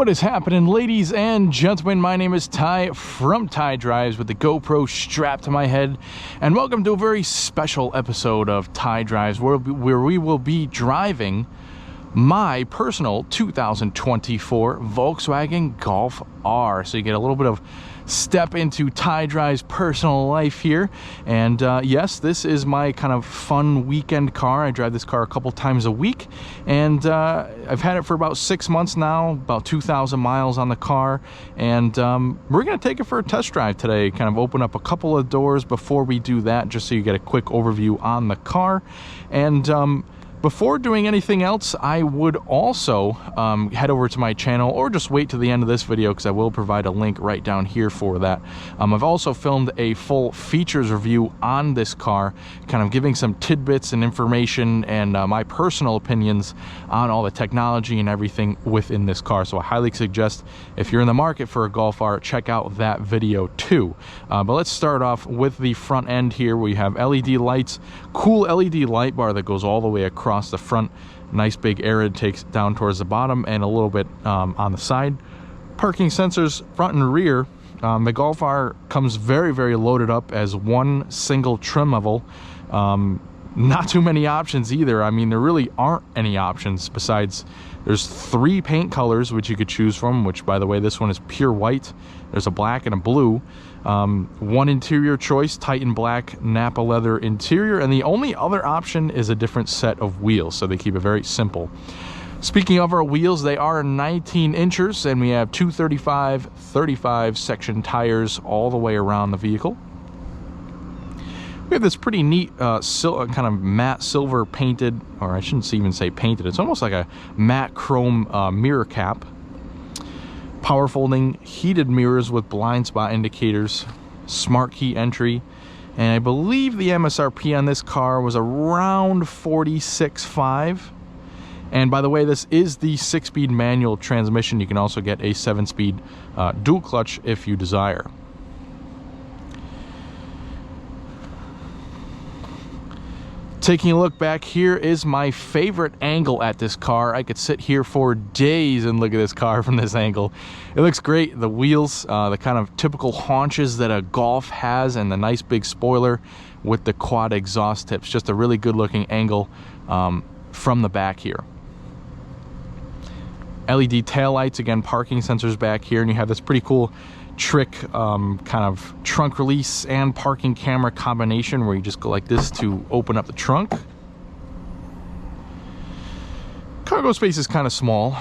What is happening, ladies and gentlemen? My name is Ty from Ty Drives with the GoPro strapped to my head, and welcome to a very special episode of Ty Drives where we will be driving my personal 2024 Volkswagen Golf R. So you get a little bit of step into Ty Drive's personal life here. And yes, this is my kind of fun weekend car. I drive this car a couple times a week, and I've had it for about 6 months now, about 2,000 miles on the car. And we're gonna take it for a test drive today, kind of open up a couple of doors before we do that, just so you get a quick overview on the car. And before doing anything else, I would also head over to my channel, or just wait to the end of this video because I will provide a link right down here for that. I've also filmed a full features review on this car, kind of giving some tidbits and information and my personal opinions on all the technology and everything within this car. So I highly suggest, if you're in the market for a Golf R, check out that video too. But let's start off with the front end here. We have LED lights, cool LED light bar that goes all the way across the front, nice big air intakes down towards the bottom and a little bit on the side. Parking sensors front and rear. The Golf R comes very loaded up as one single trim level. Not too many options either. I mean, there really aren't any options besides there's 3 paint colors which you could choose from, which, by the way, this one is pure white. There's a black and a blue. One interior choice, Titan black Napa leather interior, and the only other option is a different set of wheels, so they keep it very simple. Speaking of our wheels, they are 19 inches, and we have 235/35 section tires all the way around the vehicle. We have this pretty neat kind of matte silver painted, or I shouldn't even say painted, it's almost like a matte chrome mirror cap. Power folding heated mirrors with blind spot indicators, smart key entry, and I believe the MSRP on this car was around $46,500. And by the way, this is the 6-speed manual transmission. You can also get a 7-speed dual clutch if you desire. Taking a look back, here is my favorite angle at this car. I could sit here for days and look at this car from this angle. It looks great. The wheels, the kind of typical haunches that a Golf has, and the nice big spoiler with the quad exhaust tips. Just a really good looking angle from the back here. LED taillights, again, parking sensors back here, and you have this pretty cool trick kind of trunk release and parking camera combination where you just go like this to open up the trunk. Cargo space is kind of small,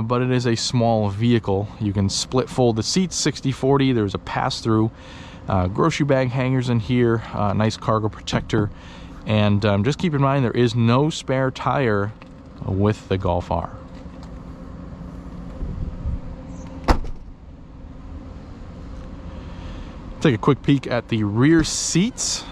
but it is a small vehicle. You can split fold the seats 60/40. There's a pass-through, grocery bag hangers in here, nice cargo protector, and just keep in mind there is no spare tire with the Golf R. Take a quick peek at the rear seats.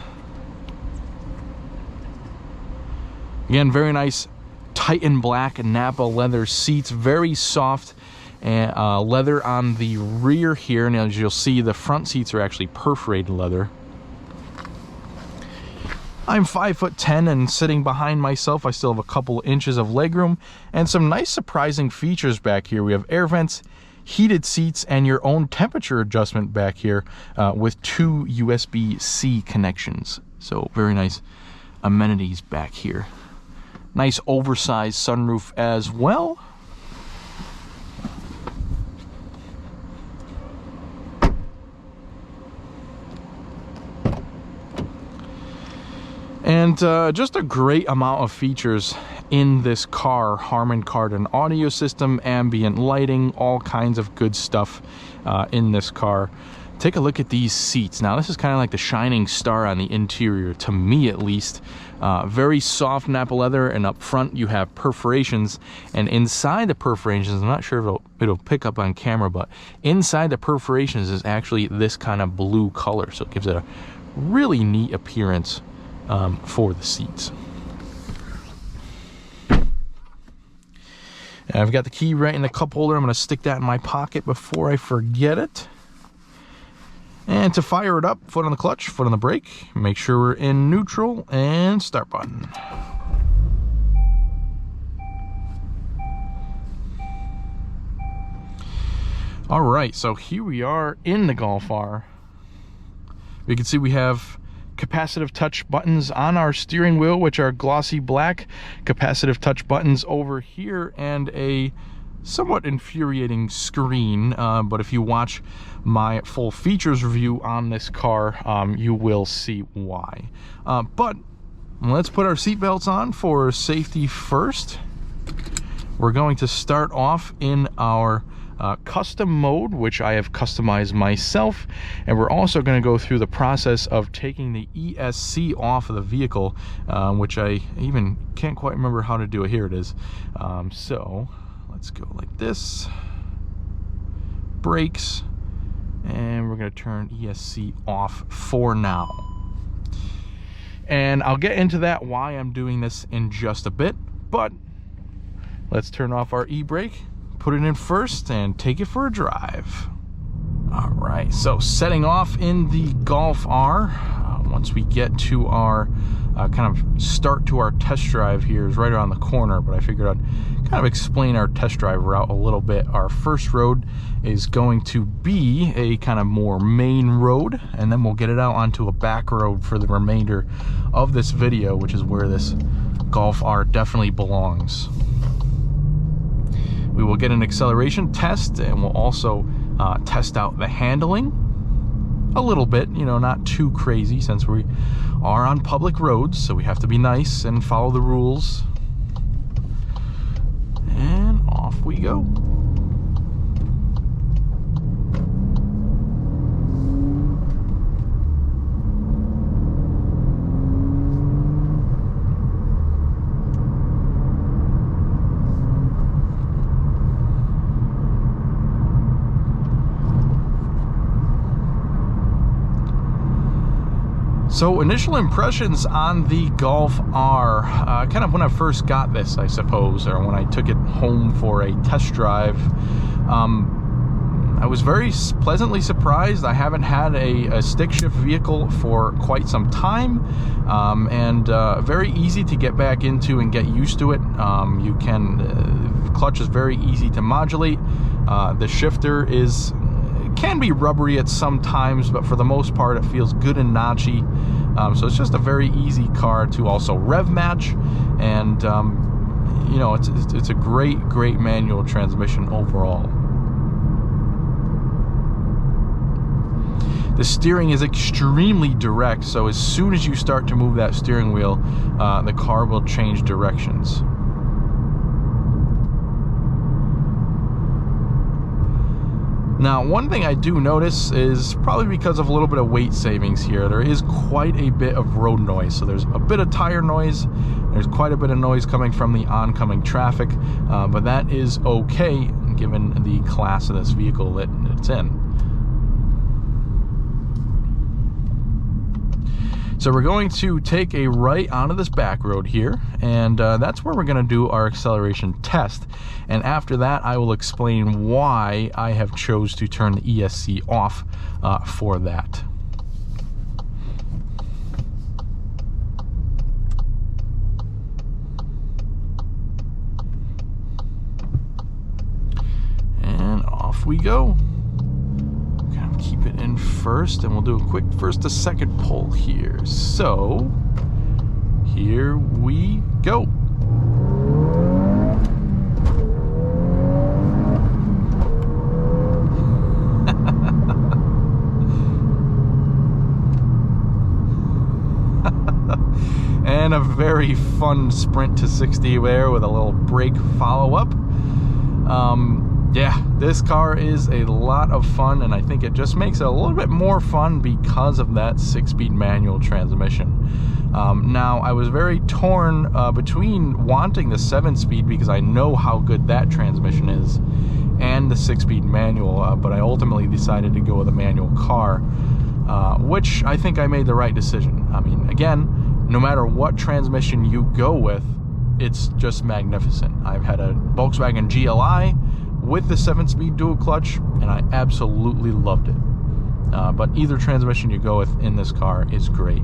Again, very nice Titan black Napa leather seats, very soft and leather on the rear here, and as you'll see, the front seats are actually perforated leather. I'm 5'10", and sitting behind myself, I still have a couple inches of legroom and some nice surprising features back here. We have air vents, heated seats, and your own temperature adjustment back here with 2 USB-C connections. So very nice amenities back here. Nice oversized sunroof as well. And just a great amount of features in this car. Harman Kardon audio system, ambient lighting, all kinds of good stuff in this car. Take a look at these seats. Now, this is kind of like the shining star on the interior, to me at least. Very soft Napa leather, and up front you have perforations, and inside the perforations, I'm not sure if it'll pick up on camera, but inside the perforations is actually this kind of blue color, so it gives it a really neat appearance for the seats. And I've got the key right in the cup holder. I'm going to stick that in my pocket before I forget it. And to fire it up, foot on the clutch, foot on the brake, make sure we're in neutral, and start button. All right, so here we are in the Golf R. We can see we have capacitive touch buttons on our steering wheel, which are glossy black, capacitive touch buttons over here, and a somewhat infuriating screen, but if you watch my full features review on this car, you will see why. But let's put our seatbelts on for safety first. We're going to start off in our custom mode, which I have customized myself, and we're also going to go through the process of taking the ESC off of the vehicle, which I even can't quite remember how to do it. Here it is. So let's go like this, brakes, and we're going to turn ESC off for now. And I'll get into that, why I'm doing this, in just a bit, but let's turn off our e-brake, put it in first, and take it for a drive. All right, so setting off in the Golf R. Once we get to our kind of start to our test drive here is right around the corner, but I figured I'd kind of explain our test drive route a little bit. Our first road is going to be a kind of more main road, and then we'll get it out onto a back road for the remainder of this video, which is where this Golf R definitely belongs. We will get an acceleration test, and we'll also test out the handling a little bit, you know, not too crazy since we are on public roads, so we have to be nice and follow the rules. And off we go. So initial impressions on the Golf R, kind of when I first got this, I suppose, or when I took it home for a test drive, I was very pleasantly surprised. I haven't had a stick shift vehicle for quite some time, and very easy to get back into and get used to it. You can, clutch is very easy to modulate. The shifter can be rubbery at some times, but for the most part it feels good and notchy. So it's just a very easy car to also rev match, and you know, it's a great manual transmission overall. The steering is extremely direct, so as soon as you start to move that steering wheel, the car will change directions. Now, one thing I do notice is probably because of a little bit of weight savings here, there is quite a bit of road noise. So there's a bit of tire noise, there's quite a bit of noise coming from the oncoming traffic, but that is okay given the class of this vehicle that it's in. So we're going to take a right onto this back road here, and that's where we're going to do our acceleration test. And after that, I will explain why I have chose to turn the ESC off for that. And off we go. Keep it in first, and we'll do a quick first to second pull here. So here we go. And a very fun sprint to 60 there with a little brake follow-up. Yeah, this car is a lot of fun, and I think it just makes it a little bit more fun because of that 6-speed manual transmission. Now, I was very torn between wanting the 7-speed because I know how good that transmission is, and the 6-speed manual, but I ultimately decided to go with a manual car, which I think I made the right decision. I mean, again, no matter what transmission you go with, it's just magnificent. I've had a Volkswagen GLI with the 7-speed dual clutch, and I absolutely loved it. But either transmission you go with in this car is great.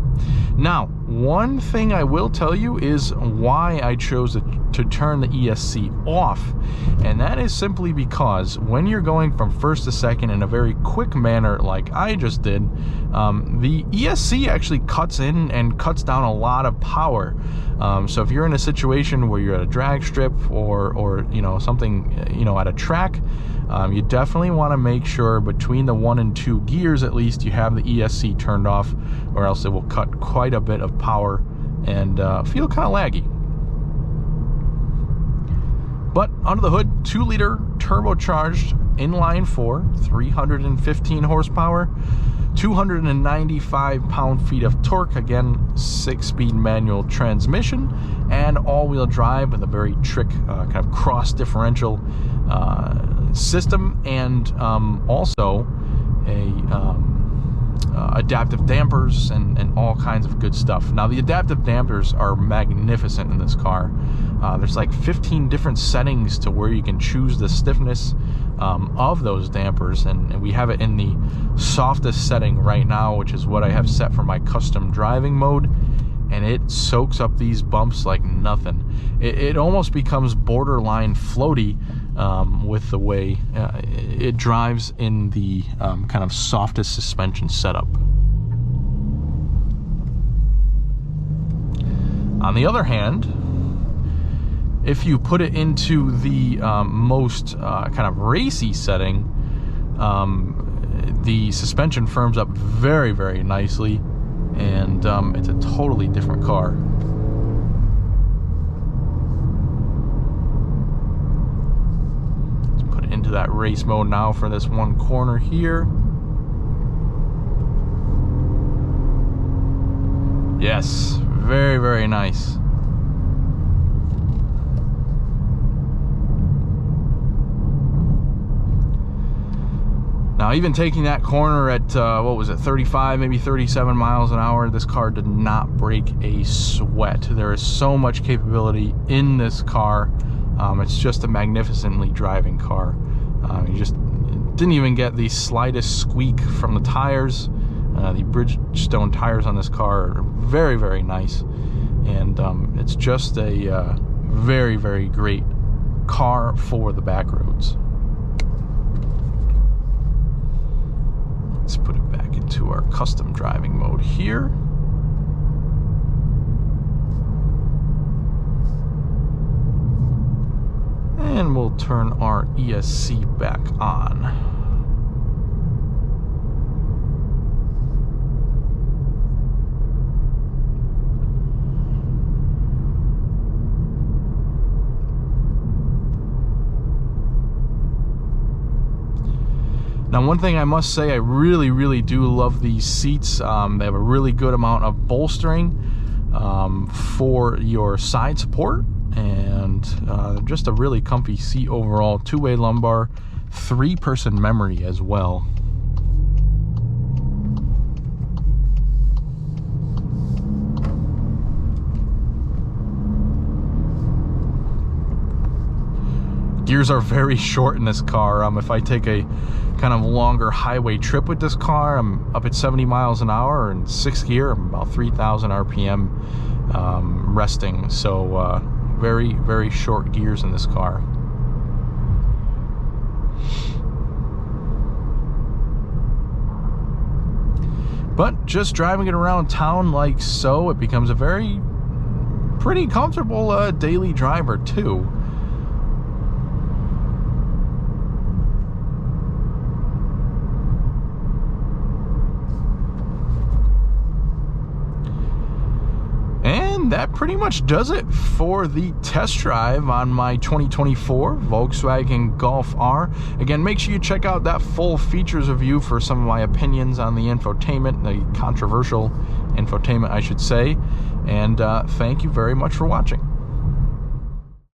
Now, One thing I will tell you is why I chose to turn the ESC off, and that is simply because when you're going from first to second in a very quick manner like I just did, the ESC actually cuts in and cuts down a lot of power. So if you're in a situation where you're at a drag strip or you know, something, you know, at a track, you definitely want to make sure between the 1 and 2 gears at least you have the ESC turned off, or else it will cut quite a bit of power and feel kind of laggy. But under the hood, 2-liter turbocharged inline 4, 315 horsepower, 295 pound-feet of torque, again 6-speed manual transmission, and all-wheel drive with a very trick kind of cross differential system, and also adaptive dampers and all kinds of good stuff. Now the adaptive dampers are magnificent in this car. There's like 15 different settings to where you can choose the stiffness of those dampers, and we have it in the softest setting right now, which is what I have set for my custom driving mode, and it soaks up these bumps like nothing. It almost becomes borderline floaty with the way it drives in the kind of softest suspension setup. On the other hand, if you put it into the most kind of racy setting, the suspension firms up very, very nicely, and it's a totally different car. Let's put it into that race mode now for this one corner here. Yes, very, very nice. Now, even taking that corner at, what was it, 35, maybe 37 miles an hour, this car did not break a sweat. There is so much capability in this car. It's just a magnificently driving car. You just didn't even get the slightest squeak from the tires. The Bridgestone tires on this car are very, very nice. And it's just a very, very great car for the back roads. Let's put it back into our custom driving mode here. And we'll turn our ESC back on. Now, one thing I must say, I really, really do love these seats. They have a really good amount of bolstering for your side support, and just a really comfy seat overall. 2-way lumbar, 3-person memory as well. Gears are very short in this car. If I take a kind of longer highway trip with this car, I'm up at 70 miles an hour, and 6th gear, I'm about 3,000 RPM resting. So very, very short gears in this car. But just driving it around town like so, it becomes a pretty comfortable daily driver too. That pretty much does it for the test drive on my 2024 Volkswagen Golf R. Again, make sure you check out that full features review for some of my opinions on the infotainment, the controversial infotainment, I should say. And thank you very much for watching.